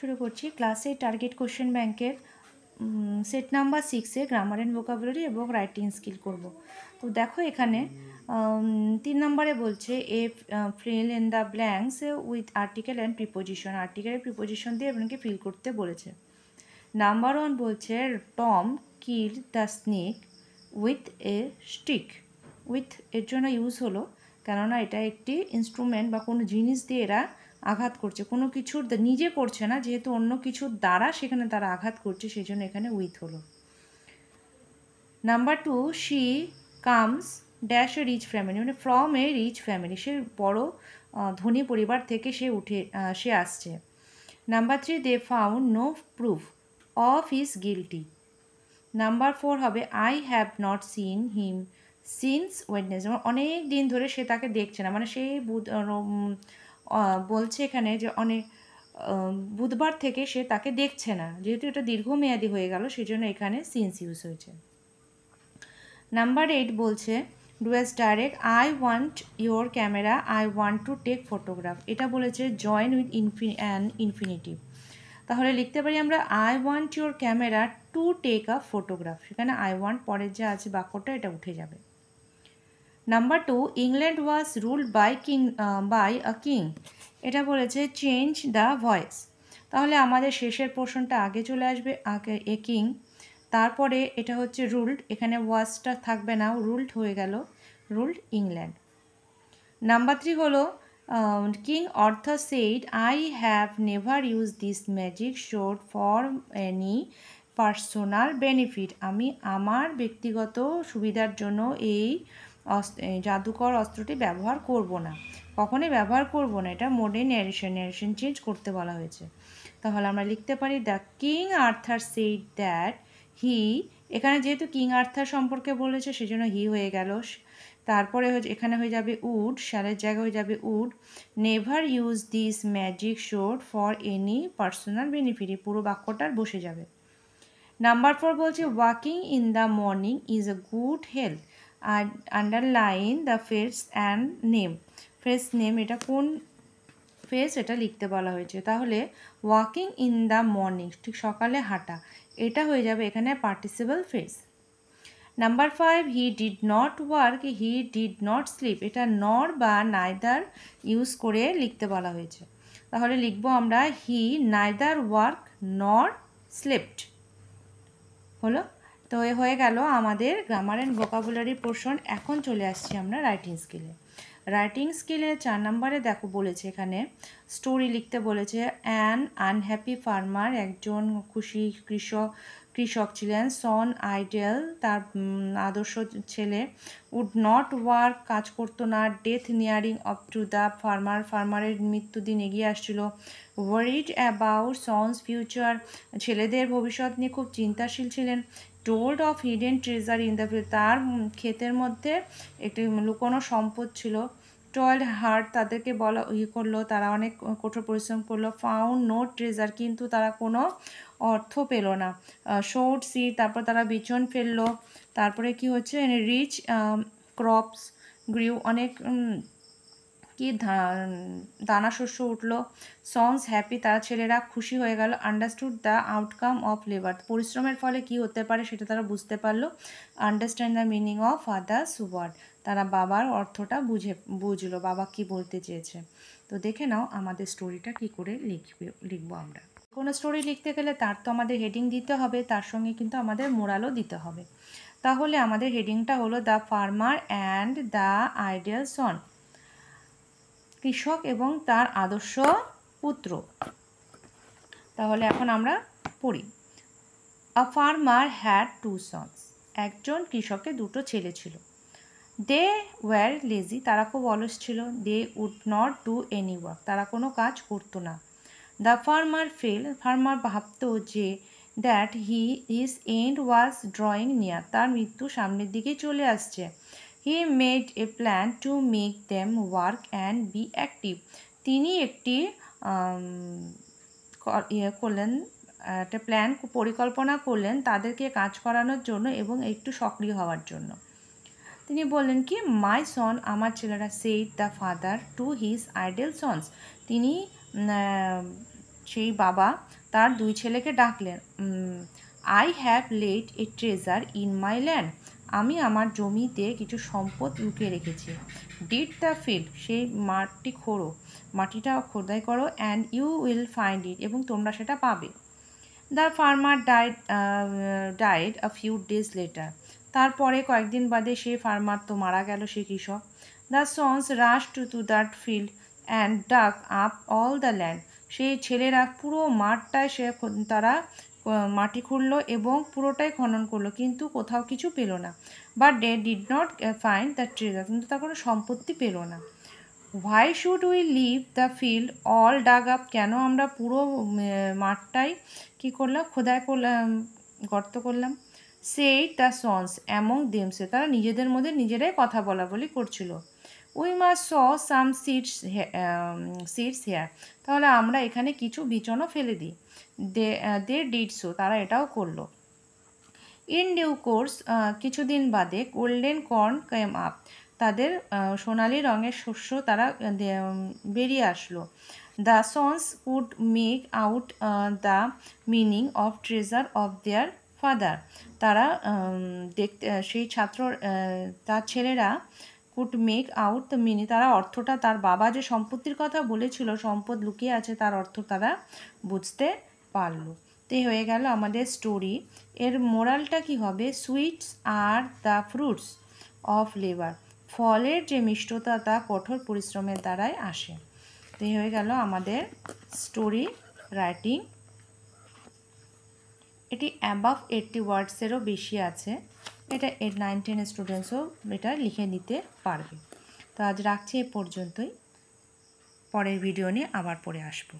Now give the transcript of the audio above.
শুরু করছি ক্লাসে টার্গেট কোশ্চেন ব্যাংকের সেট নাম্বার 6-এ গ্রামার অ্যান্ড ভোকাবুলারি এবং রাইটিং স্কিল করব। তো দেখো এখানে 3 নম্বরে বলছে এ fill in the blanks with article and preposition. আর্টিকেলের প্রিপোজিশন দিয়ে আপনাকে ফিল করতে বলেছে। নাম্বার 1 বলছে Tom kill the snake with a stick. With এর জন্য ইউজ হলো কেননা এটা একটি ইনস্ট্রুমেন্ট বা কোনো জিনিস দিয়ে এরা আঘাত করছে, কোনো কিছুর নিজে করছে না, যেহেতু অন্য কিছুর দ্বারা সেখানে তারা আঘাত করছে, সেই জন্য এখানে উইথ হলো। Number 2 she comes dash a rich family, মানে ফ্রম এ রিচ ফ্যামিলি, সে বড় ধনী পরিবার থেকে সে আসছে। Number 3 they found no proof of his guilty. Number 4 হবে I have not seen him since Wednesday, অনেক দিন ধরে সে তাকে দেখছে না, মানে সেই বলছে এখানে যে অনেক বুধবার থেকে সে তাকে দেখছে না, যেহেতু এটা দীর্ঘমেয়াদী হয়ে গেল সেই জন্য এখানে সিন্স ইউজ হয়েছে। নাম্বার 8 বলছে ডুয়েস direct I want your camera I want to take photograph. এটা বলেছে জয়েন উইথ ইনফিনিটিভ, তাহলে লিখতে পারি আমরা I want your camera to take a photograph. সেখানে আই ওয়ান্ট পরের যে আছে বাক্যটা এটা উঠে যাবে। Number 2 England was ruled by a king. এটা বলেছে চেঞ্জ দ্য ভয়েস, তাহলে আমাদের শেষের পোর্শনটা আগে চলে আসবে, আগে এ কিং, তারপরে এটা হচ্ছে রুলড, এখানে ওয়াজটা থাকবে না, রুলড হয়ে গেল, রুলড ইংল্যান্ড। নাম্বার 3 হলো কিং অর্থাৎ said I have never use this magic showed for any personal benefit. আমি আমার ব্যক্তিগত সুবিধার জন্য এই জাদুকর অস্ত্রটি ব্যবহার করব না, কখনোই ব্যবহার করব না। এটা মোডে ন্যারেশন চেঞ্জ করতে বলা হয়েছে, তাহলে আমরা লিখতে পারি the king Arthur said that he, এখানে যেহেতু কিং আর্থার সম্পর্কে বলেছে সেজন্য হি হয়ে গেল, তারপরে এখানে হয়ে যাবে উড, শ্যালের জায়গায় হয়ে যাবে would, never use this magic showed for any personal benefit, পুরো বাক্যটার বসে যাবে। নাম্বার 4 বলছে walking in the morning is a good health, আর underline the face and name. Face name এটা কোন ফেস এটা লিখতে বলা হয়েছে, তাহলে ওয়াকিং ইন দ্য মর্নিং ঠিক সকালে হাঁটা, এটা হয়ে যাবে এখানে participle face. Number 5 he did not work he did not slip, এটা নর বা নাইদার ইউজ করে লিখতে বলা হয়েছে, তাহলে লিখবো আমরা হি নাইদার ওয়ার্ক নর স্লিপড। হলো, তো এ হয়ে গেল আমাদের গ্রামার অ্যান্ড ভোকাবুলারি পোর্শন। এখন চলে আসছি আমরা রাইটিং স্কিলে। রাইটিং স্কিলে 4 নম্বরে দেখো বলেছে এখানে স্টোরি লিখতে বলেছে। অ্যান আনহ্যাপি ফার্মার, একজন খুশি কৃষক ছিলেন। সন আইডেল, তার আদর্শ ছেলে। উড নট ওয়ার্ক, কাজ করতো না। Death nearing up to the farmer, ফার্মারের মৃত্যুদিন এগিয়ে আসছিল। ওয়ারিড অ্যাবাউট সনস ফিউচার, ছেলেদের ভবিষ্যৎ নিয়ে খুব চিন্তাশীল ছিলেন। Told of hidden treasure in the field, তার ক্ষেতের মধ্যে একটি লুকোনো সম্পদ ছিল। টয়েলড হার্ড, তাদেরকে বলা করলো তারা অনেক কঠোর পরিশ্রম করলো। ফাউন্ড নো ট্রেজার, কিন্তু তারা কোনো অর্থ পেল না। শোড সি, তারপর তারা বিচন ফেললো। তারপরে কি হচ্ছে রিচ ক্রপস গ্রিউ, অনেক কি দানা শস্য উঠলো। সন্স হ্যাপি, তারা ছেলেরা খুশি হয়ে গেল। Understood the outcome of labour, পরিশ্রমের ফলে কি হতে পারে সেটা তারা বুঝতে পারলো। Understand the meaning of father's word, তারা বাবার অর্থটা বুঝলো, বাবা কি বলতে চেয়েছে। তো দেখে নাও আমাদের স্টোরিটা কি করে লিখবো আমরা। কোনো স্টোরি লিখতে গেলে তার তো আমাদের হেডিং দিতে হবে, তার সঙ্গে কিন্তু আমাদের মোরালও দিতে হবে। তাহলে আমাদের হেডিংটা হলো the farmer and the ideal son, কৃষক এবং তার আদর্শ পুত্র। তাহলে এখন আমরা পড়ি। A farmer had two sons, একজন কৃষকের দুটো ছেলে ছিল। দে ওয়্যার লেজি, তারা খুব অলস ছিল। They would not do any work, তারা কোনো কাজ করতো না। দ্য ফার্মার ফেল, ফার্মার ভাবতো যে that his end was drawing near, তার মৃত্যু সামনের দিকে চলে আসছে। He made a plan to make them work and be active, তিনি একটি করলেন, একটা পরিকল্পনা করলেন তাদেরকে কাজ করানোর জন্য এবং একটু সক্রিয় হওয়ার জন্য। তিনি বললেন কি মাই সন, আমার ছেলেরা, said the father to his idle sons, তিনি সেই বাবা তার 2 ছেলেকে ডাকলেন। I have laid a treasure in my land, আমি আমার জমিতে কিছু সম্পদ লুকিয়ে রেখেছি। ডিড দ্য ফিল্ড, সেই মাটি খোঁড়ো, মাটিটা খোদাই করো, and you will find it, এবং তোমরা সেটা পাবে। The farmer died a few days later, তারপরে কয়েকদিন বাদে সেই ফার্মার তো মারা গেল, সেই কৃষক। The sons rush to that field and dug up all the land, সেই ছেলেরা পুরো মাঠটায় তারা মাটি খুঁড়লো এবং পুরোটাই খনন করলো, কিন্তু কোথাও কিছু পেল না। But they did not find the treasure, কিন্তু তার কোনো সম্পত্তি পেল না। Why should we leave the field all dug up, কেন আমরা পুরো মাঠটাই কী করলাম, খোদাই করলাম, গর্ত করলাম। সেই দ্য সন্স অ্যামং দেমসে, তারা নিজেদের মধ্যে নিজেরাই কথা বলা বলি করছিল। We must sow some seeds here, তাহলে আমরা এখানে কিছু বিচনও ফেলে দিই। দে ডিড সো, তারা এটাও করলো। ইন ডিউ কোর্স, কিছুদিন বাদে গোল্ডেন কর্ন কেম আপ, তাদের সোনালি রঙের শস্য তারা বেরিয়ে আসলো। The sons could make out the meaning of treasure of their father, তারা দেখতে সেই তার ছেলেরা could make out the meaning, তারা অর্থটা, তার বাবা যে সম্পত্তির কথা বলেছিল, সম্পদ লুকিয়ে আছে, তার অর্থ তারা বুঝতে পারলো। তো হয়ে গেল আমাদের স্টোরি। এর মোরালটা কি হবে? Sweets are the fruits of labour, ফলের যে মিষ্টতা তা কঠোর পরিশ্রমের দ্বারাই আসে। তো হয়ে গেল আমাদের স্টোরি রাইটিং। এটি অ্যাবাভ 80 ওয়ার্ডসেরও বেশি আছে, এটা 9-10 স্টুডেন্টসও এটা লিখে নিতে পারবে। তো আজ রাখছি এ পর্যন্তই, পরের ভিডিও নিয়ে আবার পরে আসবো।